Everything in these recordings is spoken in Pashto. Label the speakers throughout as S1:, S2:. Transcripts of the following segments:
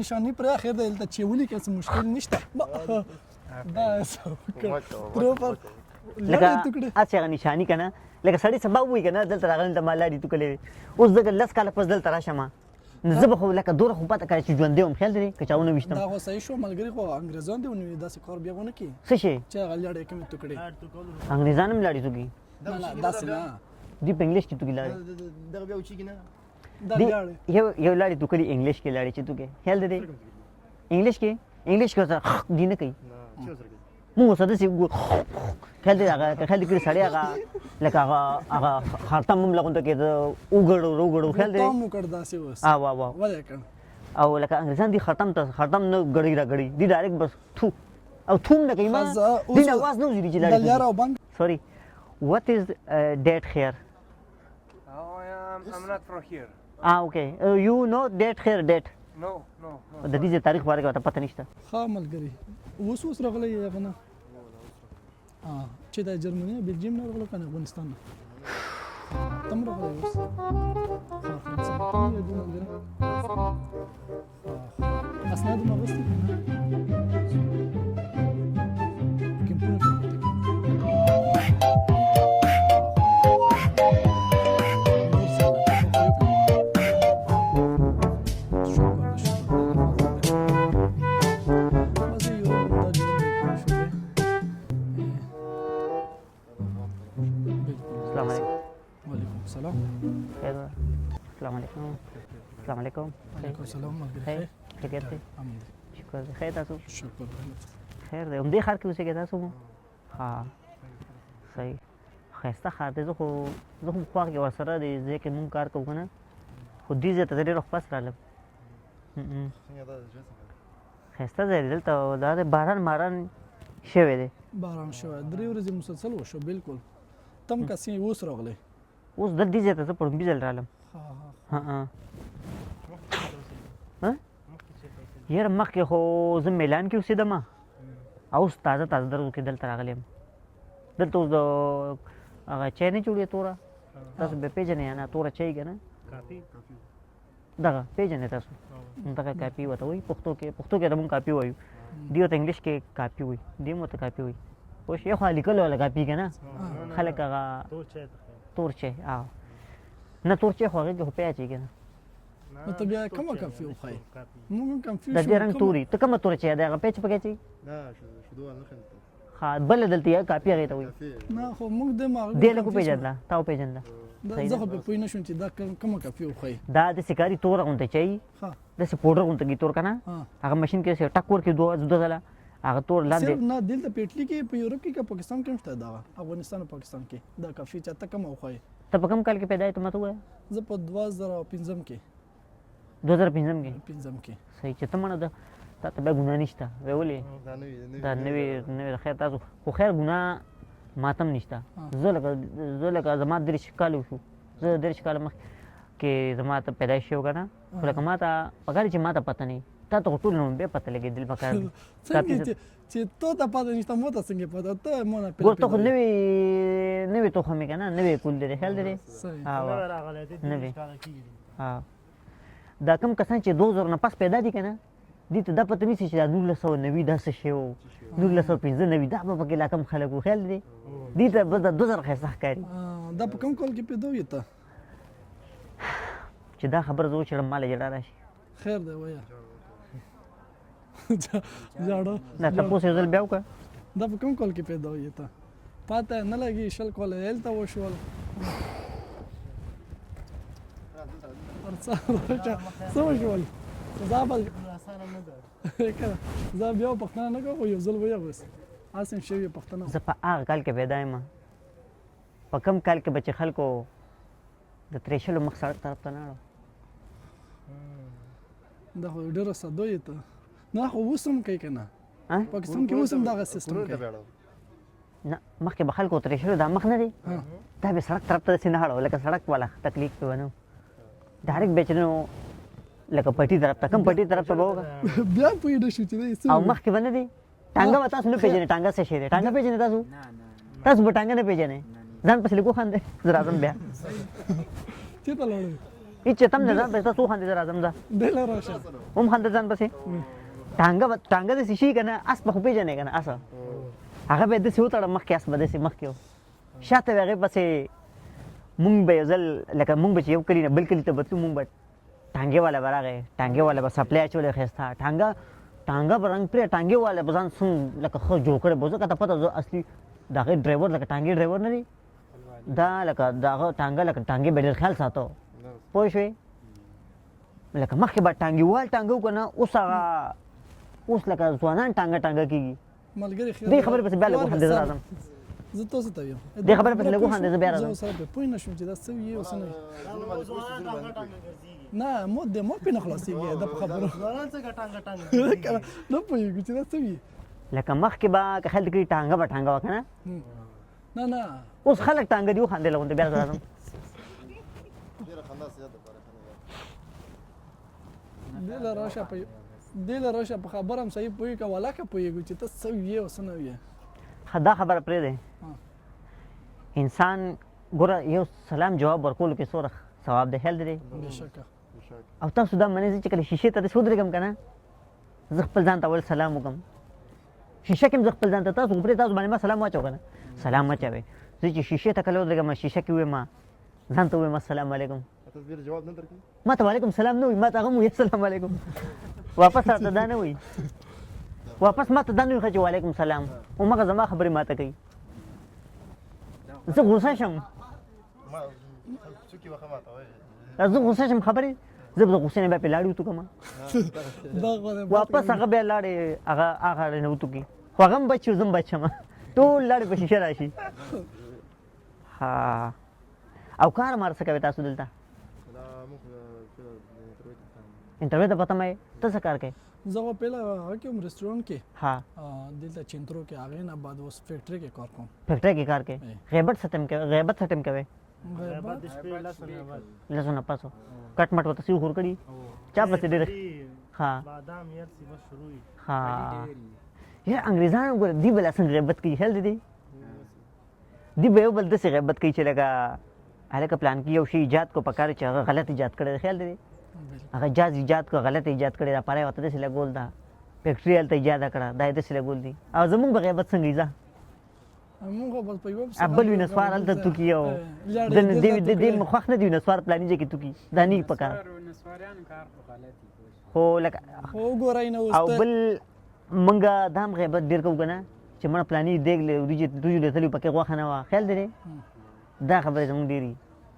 S1: نشانی پر اخر دلته چې ولي کې څه مشکل نشته دا تروفر
S2: لکه اڅه نشانی کنه لکه سړی سبا وای کنه دلته راغلی ته مالاړي تو کله اوس دغه لس کاله پس دلته راشم زه به خو لکه دوره خو پته کړی چې ژوند دی هم خیال دی که چاونه وشتم
S1: دا خو صحیح شو ملګری خو انګریزان دی ونی داسې کار بیا ونه کی
S2: څه شي
S1: چې غلړې کوم ټکړې
S2: انګریزان هم لاړي توګي
S1: نه نه داسې نه
S2: دی په انګلیش کې توګي لاړي
S3: دغه بیا وچی کنه
S1: دا لاړې
S2: یو لاړي تو کلی انګلیش کې لاړي چې توګي خیال دی انګلیش کې سره دی نه کوي مو ساده سی خیال دی هغه خیال دی کړي سړی هغه لکه هغه خاتم هم لګونته کې وګړو خیال دی
S1: تاسو کړ داسې وس
S2: وا
S1: ولې کړ
S2: او لکه انګریزان دی ختم نه غړي را غړي دی ډایرکټ بس ثو او ثوم نه کوي ما دی आवाज نه وزري چې
S1: لاړ دلاره او بنګ
S2: sorry what is date here
S4: I'm not from here.
S2: okay you know date here date
S4: No.
S2: د دې تاریخ باره کې پته نشته
S1: ها ملګری اوس راغلی هغه نه چې د جرمني بلجیم نه راغله کنه افغانستان نه تم راغلی اوس اسناد ما غوستي
S2: السلام علیکم
S1: وعلیکم السلام
S2: خیر خیریت دی شکر دی خیر تاسو
S1: شکر
S2: خیر دی هم دې ښار کې اوسېږئ تاسو مو ها صحیح ښایسته ښار دی زه خو خوا کې ورسره دی ځای کې مونږ کار کوو که نه خو دې ځای ته زه ډېر وخت پس رالم ښایسته ځای دی دلته دا دی باران شوی دی
S1: باران شوی 3 ورځې مسلسل وشو بالکل تم کسې اوس راغلی
S2: اوس دلته دې ځای ته زه پړومبي ځل رالم یاره مخکې خو زه میلان کې اوسېدم اوس تازه درو کې دلته راغلی یم دلته اوس د هغه چای نه جوړېږي توره تاسو به پېژنئ یا نه توره چای که نه دغه پېژنئ تاسو دغه کاپي ورته وایي پښتو کې ته مونږ کاپي وایو دوی ورته انګلیش کې کاپي وایي دوی هم ورته کاپي وایي پوه شوې خو لیکلو والا کاپي که نه خلک هغه تور چای نه تور چای خو هغې کې خو پی اچوي که نه
S1: نو ته بیا کومه کافي وښایي موږ هم کنفیوز
S2: د دې رنګ توري ته کومه توره چای دی هغه پیچ پکې اچوي ښه بله دلته یې کاپي هغې ته وایي
S1: نه خو موږ د
S2: دې لږ وپېژنده تا وپېژنده
S1: زه خو پوه نه شوم چې دا کومه کافي وښایي
S2: دا داسې کاري توره غونته چای داسې پوډر غونته کي تور که نه هغه مشین کې ټک ورکړي دوه ځله هغه تور لاندې
S1: نه دلته پیټلي کې په یورپ کې که پاکستان کې هم شته دا افغانستان او پاکستان کې دا کافي چې ته کومه وښایي
S2: ته په کوم کال کې پیدا یې ته ماته ووایه
S1: زه په 2005 کې
S2: 2005 کې صحیح چې ته مړه ده تا ته بیا ګناه نشته وی ولې دا نوې خیر تاسو خو خیر ګناه ماته هم نشته زه لکه زما 30 کال وشو زه 30 کاله مخکې زما ته پیدایش شوی که نه خو لکه ما ته پکار چې ما ته پته نه تا ته خو ټول نو بیا پته لګېدل پکار دي
S1: چې تو ته پته نشته ما ته څنګه پته ته ما نه
S2: ګور ته خو نوې تخم یې که نه نوې پول دی خیال دی نوې دا کوم کسان چې 2000 نه پس پیدا دي که نه دې ته دا پته نیسي چې دا 1990 دا څه شی و 1995 دا به پکې لا کم خلک و خیال دی دې ته بس دا 2000 ښایسته ښکاري
S1: دا په کوم کال کې پیدا وې ته
S2: چې دا خبره زه وچړم ما له ژړا راشي
S1: خیر دی وایه ژاړه
S2: دا تپوس یو ځل بیا وکړه
S1: دا په کوم کال کې پیدا وې ته پته نه لګي شل کاله هلته وشول څه وشول زه بیا پښتنه نه کوم یو ځل وایه بس اسیم شوی پښتنه
S2: زه په هغه کال کې پیدا یم په کوم کال کې به چې خلکو د تریشلو مخ سړک طرف ته نه اړو
S1: دا خو ډېره ساده یې ته نه خو اوس هم کوي که نه پاکستان کې اوس هم دغه سیستم کوي
S2: نه مخکې به خلکو تریشلو دا مخ نه دی دا به سړک طرف ته داسې نه اړو لکه سړک والا تکلیف پې ونه ډایرکټ به چې نو لکه پټي طرف ته کوم پټي طرف ته به وکړه
S1: بیا پوه نه شو چې
S2: او مخکې به نه دی ټانګه به تاسو نه پېژنئ ټانګه څه شی دی ټانګه پېژنئ تاسو به ټانګه نه پېژنئ ځان پسې لیکو خاندئ زه راځم بیا
S1: چېرته لاړې
S2: هیڅ تم نه ځان پسې څو خاندې راځم ځه
S1: دل راشه
S2: هم خاندې ځان پسې ټانګه داسې شي که نه اس به خو پېژنې که نه اسه هغه به یې داسې وتړه مخکې اس به داسې مخکې و شاته به هغې پسې مونږ به یو ځل لکه مونږ به چې یو کلي نه بل کلي ته به تلو مونږ به ټانګې والا به راغی ټانګې والا به سپلی اچولی ښایسته ټانګه به رنګ پرې ټانګې والا به ځان لکه ښه جوړ کړی به ځکه ته پته زه اصلي د هغې ډرایور لکه ټانګې ډرایور نه دی دا لکه د هغه ټانګه لکه ټانګې به ډېر خیال ساتو پوه شوې لکه مخکې به ټانګې وال ټانګه وکړه نه اوس هغه اوس لکه ځوانان ټانګه کېږي
S1: ملګری
S2: دې خبرې پسې بیا لږ وخاندې زه راځم
S1: زه تاسو ته یم
S2: دې خبرې پسې لږ وخاندې زه بیا راځم
S1: زه سره په پوه نه شوم چې دا څه وي او څه نه نه مو د مو په نه خلاصېږي دا په خبرو نه پوهېږو چې دا څه وي
S2: لکه مخکې به که خلک کړي ټانګه به ټانګه وه که نه
S1: نه نه
S2: اوس خلک ټانګه دي وخاندې لغونته بیا زه راځم
S1: دې له راشه په خبره هم صحیح پوهېږو که ولاکه پوهېږو چې ته څه ویې او څه نه ویې
S2: دا خبره پرېږدی انسان ګوره یو سلام جواب ورکولو کې څومره ثواب دی خیال دی
S1: بېشکه
S2: او تاسو دا منئ چې کله شیشې ته داسې ودرېږم که نه زه خپل ځان ته اول سلام وکړم شیشه کې هم زه خپل ځان ته تاسو خو پرې تاسو باندې ما سلام واچو که نه سلام واچوئ زه چې شیشې ته کله ودرېږم شیشه کې ووایم ځان ته ووایم السلام علیکم ما ته وعلیکم سلام نه وایي ما ته هغه هم وایي السلام علیکم واپس راته دا نه وایي واپس ما ته دا نه وایي ښه چې وعلیکم سلام همغه زما خبرې ما ته کوي زه غوسه شم زه غوسه شم خبرې زه به د غوسې نه بیا پرې لاړې وتوږم واپس هغه بیا لاړې هغه نه وتوږي خو هغه هم بچ شي زه هم بچ شم ټول لاړې په شیشه راشي ها او کار مار څه کوي تاسو دلته انټرویو ته پته مې ته څه کار کوې
S1: زه خو پهله هغه کې وم رسټورانټ کې
S2: ها
S1: دلته چنترو کې هغې نه بعد اوس فیکټرۍ کې کار کوم
S2: فیکټرۍ کې کار کوې غیبت څه ټایم کوې غیبت څه ټایم کوې لسو نه پاسو کټ مټ ورته سیو خور کړي چا پسې ډېر ها ها یاره انګریزان ګوره دوی به لا څنګه غیبت کوي خیال دی دوی به یو بل داسې غیبت کوي چې لکه هلکه پلان کې یو شی ایجاد کو پکار چې هغه غلط ایجاد کړی خیال دی هغه جاز ایجاد کو غلط ایجاد کړی دا پاره ورته داسې لګول دا فیکټرۍ هلته ایجاده کړه دا یې داسې لګول دي او زمونږ به غیبت څنګه ایزه بل وي نسوار هلته توکي او دې خوښ نه دي نسوار پلاني ځای کې توکي دا نه پکار خو لکه او بل مونږه دا هم غیبت ډېر کوو که نه چې مړه پلاني دیګ وریجې لیدلي پکې غوښه نه وه خیال دی دا خبرې زموږ ډېرې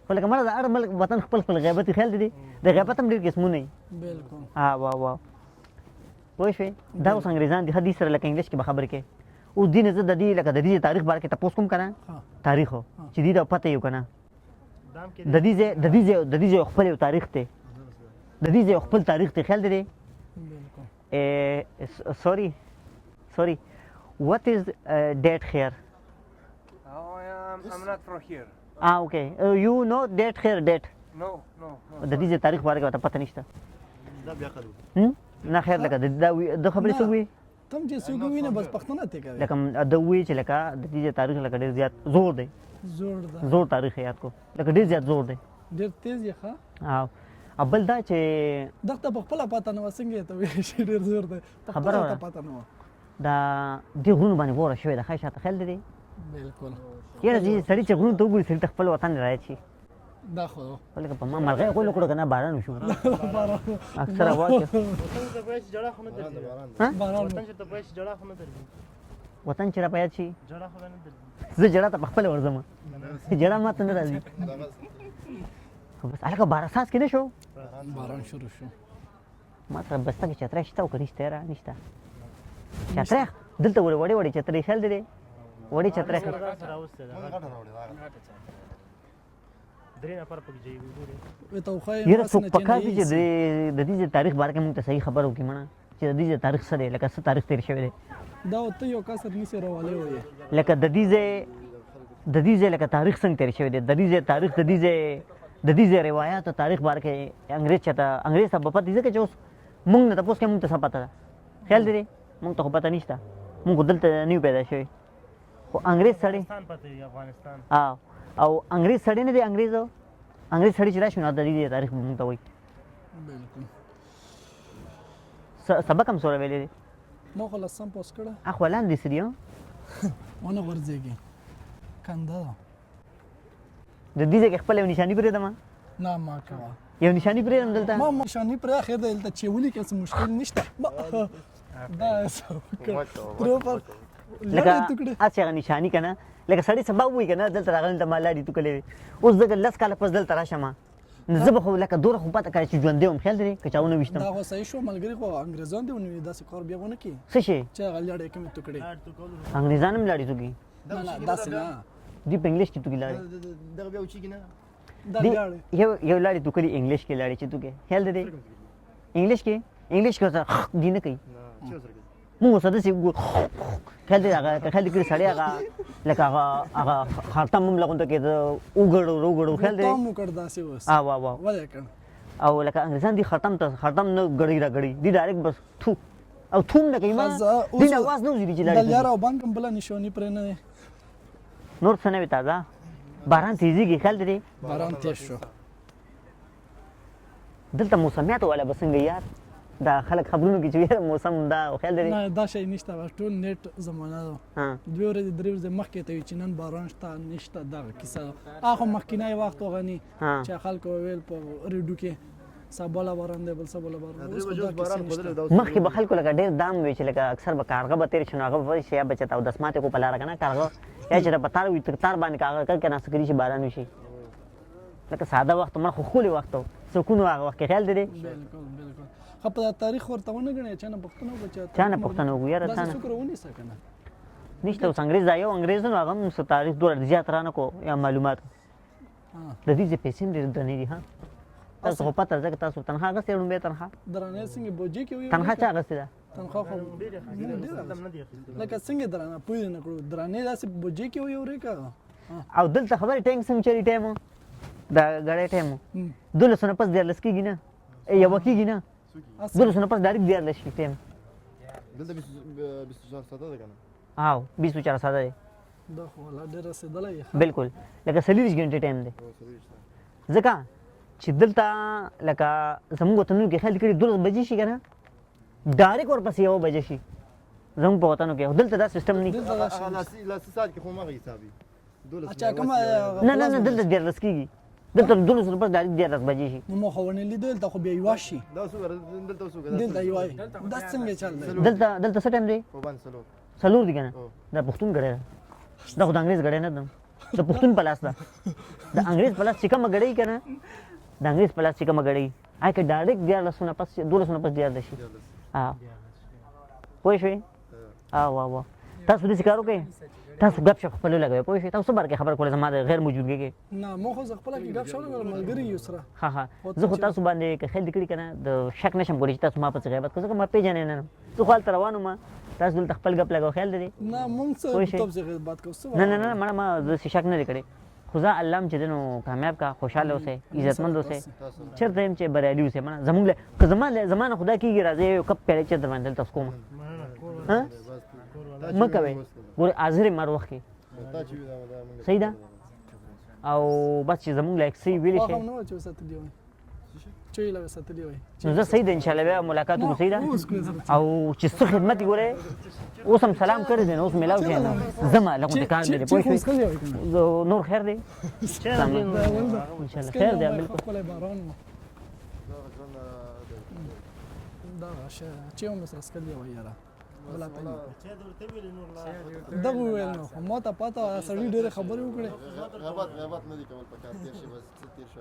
S2: خو لکه مړه د هر ملک وطن خپل خپل غیبت خیال دی د غیبت هم ډېر قسمونه وي واه پوه شوې دا اوس انګریزان دي حدیث سره لکه انګلیش کې به خبرې کوي اوس دې نه زه د دې لکه د دې تاریخ باره کې تپوس کوم که نه تاریخ و چې دې ته پته یو که نه د دې ځای خپل یو تاریخ دی د دې ځای خپل تاریخ دی خیال دی sorry what is date here
S3: I'm not from here.
S2: Okay. You know date here date?
S3: No.
S2: د دې تاریخ باره کې ورته پته نشته دا بیا خلو نه خیر لکه د خبرې څه وي
S1: تم چې څوک وینه بس پښتنه ته کوي
S2: لکه د وی چې لکه د دې تاریخ لکه ډېر زیات زور دی زور تاریخ یاد کو لکه ډېر زیات زور دی
S1: ډېر تیز یې ښه
S2: او بل دا چې
S1: دغه په خپله پته نه وه څنګه ته ویلی شي ډېر زور دی
S2: خبره
S1: ته پته نه وه
S2: دا دې غرونو باندې غوره شوې ده ښه شاته خیال دی
S1: بلکل
S2: یاره سړي چې غرونو ته وګوري سړي ته خپل وطن رایت شي
S1: دا خو
S2: لکه په ما مرغۍ غول وکړو که نه باران وشو اکثره واقع وطن چې را په یاد شي زه جړه ته په خپله ورځم جړه ما ته نه راځي بس هلکه باراساس کې نه شو
S1: باران شروع شو
S2: ما سره بسته کې چترۍ شته او که نشته یاره نشته چترۍ دلته وړې چترۍ خیال دی وړې چترۍ یاره څوک پکار دي چې د دې تاریخ باره کې موږ ته صحیح خبر وکړي مړه چې د دې تاریخ څه دی لکه څه تاریخ تېر شوی دی
S1: دا ته یو کس نیسې راوالی وایې
S2: لکه د دې ځای لکه تاریخ څنګه تېر شوی دی د دې ځای تاریخ د دې ځای روایات او تاریخ باره کې انګریز ته به پته ځکه چې اوس موږ نه تپوس کوي موږ ته څه پته ده خیال دی موږ ته خو پته نشته موږ خو دلته نه یو پیدا شوي خو انګریز سړی او انګریز سړی نه دی انګریز انګریز سړی چې راشي نو د دې تاریخ به مونږ ته وایي.
S1: بالکل
S2: سبق هم سره ویلې دي
S1: ما خو لسم پوس کړه
S2: اخو لاندې سړي
S1: ونه ورځيږي کنده
S2: د دې ځای کې خپل یو نشاني پرېږدم
S1: نه ما کوه
S2: یو نشاني پرېږدم دلته
S1: ما نشاني پرې اخر دلته چې ولي کې څه مشکل نشته دا پروفر
S2: لکه اڅه هغه نشاني کنه لکه سړی سبا وای کنه دلته راغلی ته ما لاړې تو کولې اوس دغه لس کاله پس دلته راشم نو زه به خو لکه دوره خو پته کړی چې ژوندی وم خیال دی که چاونه ویشتم
S1: دا خو صحیح شو ملګري خو انګریزان دی ونوي داسې کار بیا ونه کړي
S2: څه شی
S1: چې هغه لاړې کومې ټوکړې
S2: انګریزان هم لاړې توکي
S1: نه نه داسې نه
S2: دی په انګلیش کې توکي لاړې
S3: دغه بیا وچیږي نه
S1: دا لاړې
S2: یو لاړې توکلي انګلیش کې لاړې چې توکي خیال دی انګلیش کې دی نه کوي مو ساده سی خیال دی هغه خیال دی کړي سړی هغه لکه هغه خاتم هم لغونته کې وګړو خیال دی
S1: تاسو کړ داسې وس
S2: وا
S1: ولې کړ
S2: او لکه انګریزان دی ختم نه غړي را غړي دی ډایرکټ بس تو او توم نه کوي ما دین आवाज نه وزري چې
S1: د لار او باندې کوم بل نشونی پرې نه
S2: نور څه نه وي تازه باران تیزیږي خیال دی
S1: باران تیز شو
S2: دلته موسمیات والا بسنګ یار دا خلک خبرونو کې چې موسم دا خیال دی
S1: نه دا شی نشته ټول نیټ زمانہ ده دوی ورځې درې ورځې مخکې ته چې نن باران شته نشته دا کیسه هغه مخکینی وخت وغني چې خلکو ویل په ریډیو کې سباله باران دی بل سباله باران
S2: مخکې به خلکو لکه ډېر دام وي چې لکه اکثر به کارغه به تېر شي نو هغه به وایي چې یا بچته او دسماتې کو په لاره که نه کارغه یا چې په تار وي تار باندې کاغه کړ که ناسته کړي شي باران وشي لکه ساده وخت مړه خو ښکلی وخت و سکون و هغه وخت کې خیال دی
S1: بالکل خو په تاریخ ورته ونه غنې چې نه پښتنو بچا
S2: چا نه پښتنو وګ یاره
S1: تاسو څوک ونی سکنه
S2: نشته اوس انګریز دا یو انګریز نو هغه هم تاریخ ډېر زیات رانه کو یا معلومات د دې پیسې ډېر درنې دي ها تاسو په پته ځکه تاسو تنها غسې ډومبه تنها
S1: درانه څنګه بوجي کې وي
S2: تنها چا غسې ده
S1: تنخوا خو لکه څنګه درانه پوی نه کړو درانه داسې بوجي کې وي اورې
S2: او دلته خبرې ټینګ سم چری ټایم دا غړې ټایم دلته نه پس د لسکیږي نه یو کېږي نه دلته نه پس ډایرکټ دی لشي ټایم
S3: دلته 24 ساعته ده کنه
S2: او 24 ساعته دی
S1: دا خو لا ډېر رسیدلې
S2: بالکل لکه 40 غنټه ټایم دی ځکه چې دلته لکه زموږ وطنونو کې خیال کړي 12 بجې شي کنه ډایرکټ ورپسې 1 بجې شي زموږ په وطنو کې دلته دا سیستم نه
S3: لا ساعت کې خو ما حسابي
S1: اچھا کوم
S2: نه دلته ډېر رسکیږي دلته 12 پر ډایرکټ 10 بجې شي
S1: نو مخ ونه لیدل ته خو بیا یواشي
S3: دا څو دلته څو
S1: دلته یوای دا څنګه چل دی
S2: دلته څه ټایم دی
S3: په باندې
S2: سلور دی کنه دا پښتون غړی دا خو د انګریز غړی نه ده د پښتون په لاس ده د انګریز په لاس چې کومه غړی کنه د انګریز په لاس چې کومه غړی آی که ډایرکټ 12 پس 12 پس 10 شي ها پوه شئ وا تاسو دې کارو کوي تاسو غب شپ خپل لګوي پوه شئ تاسو برکه خبر کول زما د غیر موجودګي کې
S1: نه مو خو خپل کې غب شپ ملګری یو سره
S2: ها زه خو تاسو باندې که خیال دکړي کنه د شک نشم کولی چې تاسو ما په غیبت کوم ما پیژنې نه زه خپل روانو ما تاسو دلته خپل غب لګو خیال دی
S1: نه مونږ څه تاسو غیبت کوو
S2: نه ما زه شک نه کړی خدا الله چې دنو کامیاب کا خوشاله اوسه عزتمند اوسه چرته هم چې بریالي اوسه مړه زمونږ له زمانه خدا کیږي راځي یو کپ پیړې چې درمندل تاسو کوم ها مکوي ګور حاضر مر وخت صحیح ده او بس چې زمونږ له اکسي ویل شي
S1: نو چې ستدي وي چې لا ستدي وي
S2: نو زه صحیح ده ان شاء الله بیا ملاقات وکړو صحیح ده او چې څه خدمت ګوره اوس هم سلام کړی دی اوس ملاو شي زما لکه کار مې پوه شو نور خیر دی ان شاء الله خیر دی
S1: بالکل باران دا چې هم سره سکلی وي یاره بلا پنځه دا ویل نو ما ته پاته سړی ډېر خبرې وکړي
S3: غیبت نه دي کول پکار تیر شي بس تیر شي